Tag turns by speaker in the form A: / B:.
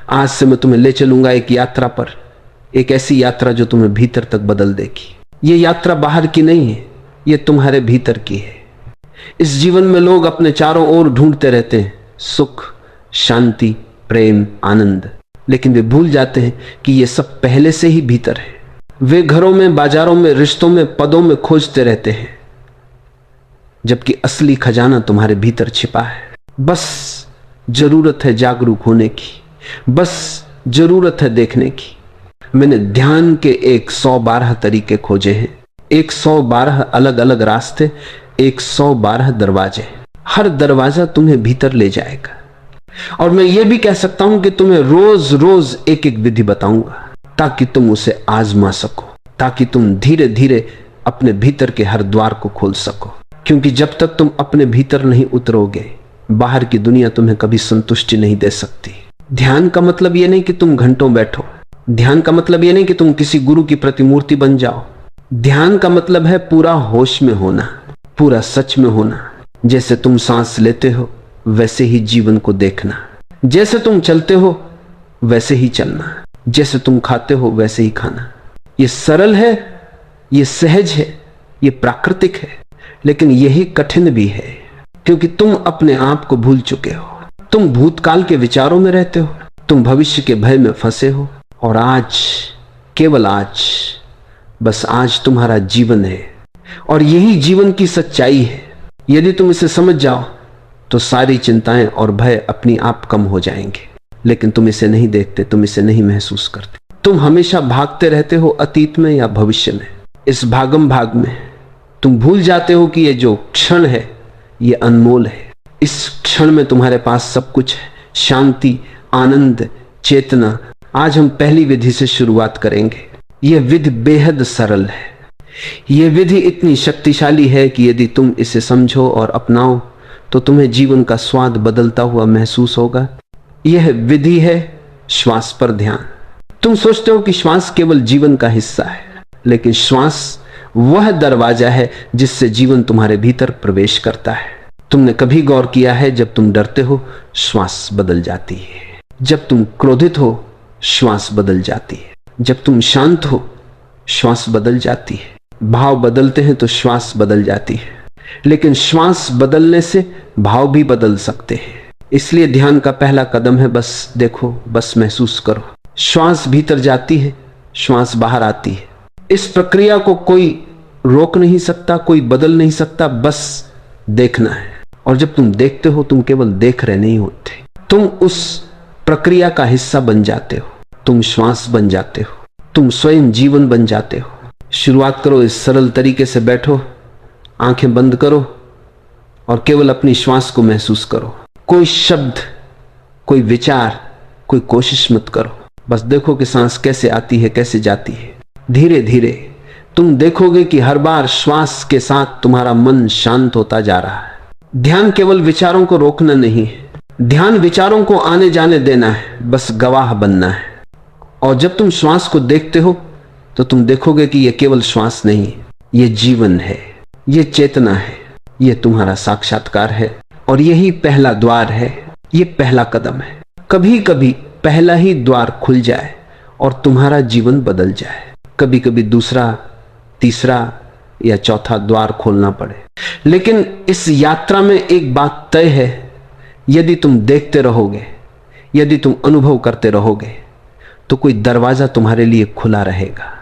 A: आज से मैं तुम्हें ले चलूंगा एक यात्रा पर, एक ऐसी यात्रा जो तुम्हें भीतर तक बदल देगी। ये यात्रा बाहर की नहीं है, ये तुम्हारे भीतर की है। इस जीवन में लोग अपने चारों ओर ढूंढते रहते हैं सुख, शांति, प्रेम, आनंद, लेकिन वे भूल जाते हैं कि ये सब पहले से ही भीतर है। वे घरों में, बाजारों में, रिश्तों में, पदों में खोजते रहते हैं, जबकि असली खजाना तुम्हारे भीतर छिपा है। बस जरूरत है जागरूक होने की, बस जरूरत है देखने की। मैंने ध्यान के 112 तरीके खोजे हैं, 112 अलग अलग रास्ते, 112 दरवाजे। हर दरवाजा तुम्हें भीतर ले जाएगा। और मैं ये भी कह सकता हूं कि तुम्हें रोज रोज एक एक विधि बताऊंगा ताकि तुम उसे आजमा सको, ताकि तुम धीरे धीरे अपने भीतर के हर द्वार को खोल सको। क्योंकि जब तक तुम अपने भीतर नहीं उतरोगे, बाहर की दुनिया तुम्हें कभी संतुष्टि नहीं दे सकती। ध्यान का मतलब यह नहीं कि तुम घंटों बैठो, ध्यान का मतलब यह नहीं कि तुम किसी गुरु की प्रतिमूर्ति बन जाओ। ध्यान का मतलब है पूरा होश में होना, पूरा सच में होना। जैसे तुम सांस लेते हो वैसे ही जीवन को देखना, जैसे तुम चलते हो वैसे ही चलना, जैसे तुम खाते हो वैसे ही खाना। ये सरल है, ये सहज है, ये प्राकृतिक है, लेकिन यही कठिन भी है, क्योंकि तुम अपने आप को भूल चुके हो। तुम भूतकाल के विचारों में रहते हो, तुम भविष्य के भय में फंसे हो, और आज, केवल आज, बस आज तुम्हारा जीवन है, और यही जीवन की सच्चाई है। यदि तुम इसे समझ जाओ तो सारी चिंताएं और भय अपनी आप कम हो जाएंगे। लेकिन तुम इसे नहीं देखते, तुम इसे नहीं महसूस करते। तुम हमेशा भागते रहते हो अतीत में या भविष्य में। इस भागम भाग में तुम भूल जाते हो कि ये जो क्षण है ये अनमोल है। इस क्षण में तुम्हारे पास सब कुछ है, शांति, आनंद, चेतना। आज हम पहली विधि से शुरुआत करेंगे। यह विधि बेहद सरल है, यह विधि इतनी शक्तिशाली है कि यदि तुम इसे समझो और अपनाओ तो तुम्हें जीवन का स्वाद बदलता हुआ महसूस होगा। यह विधि है श्वास पर ध्यान। तुम सोचते हो कि श्वास केवल जीवन का हिस्सा है, लेकिन श्वास वह दरवाजा है जिससे जीवन तुम्हारे भीतर प्रवेश करता है। तुमने कभी गौर किया है, जब तुम डरते हो श्वास बदल जाती है, जब तुम क्रोधित हो श्वास बदल जाती है, जब तुम शांत हो श्वास बदल जाती है। भाव बदलते हैं तो श्वास बदल जाती है, लेकिन श्वास बदलने से भाव भी बदल सकते हैं। इसलिए ध्यान का पहला कदम है बस देखो, बस महसूस करो। श्वास भीतर जाती है, श्वास बाहर आती है। इस प्रक्रिया को कोई रोक नहीं सकता, कोई बदल नहीं सकता, बस देखना है। और जब तुम देखते हो, तुम केवल देख रहे नहीं होते, तुम उस प्रक्रिया का हिस्सा बन जाते हो। तुम श्वास बन जाते हो, तुम स्वयं जीवन बन जाते हो। शुरुआत करो इस सरल तरीके से। बैठो, आंखें बंद करो और केवल अपनी श्वास को महसूस करो। कोई शब्द, कोई विचार, कोई कोशिश मत करो। बस देखो कि सांस कैसे आती है, कैसे जाती है। धीरे धीरे तुम देखोगे कि हर बार श्वास के साथ तुम्हारा मन शांत होता जा रहा है। ध्यान केवल विचारों को रोकना नहीं है, ध्यान विचारों को आने जाने देना है, बस गवाह बनना है। और जब तुम श्वास को देखते हो तो तुम देखोगे कि यह केवल श्वास नहीं, यह जीवन है, यह चेतना है, यह तुम्हारा साक्षात्कार है। और यही पहला द्वार है, यह पहला कदम है। कभी कभी पहला ही द्वार खुल जाए और तुम्हारा जीवन बदल जाए। कभी कभी दूसरा, तीसरा या चौथा द्वार खोलना पड़े। लेकिन इस यात्रा में एक बात तय है, यदि तुम देखते रहोगे, यदि तुम अनुभव करते रहोगे, तो कोई दरवाजा तुम्हारे लिए खुला रहेगा।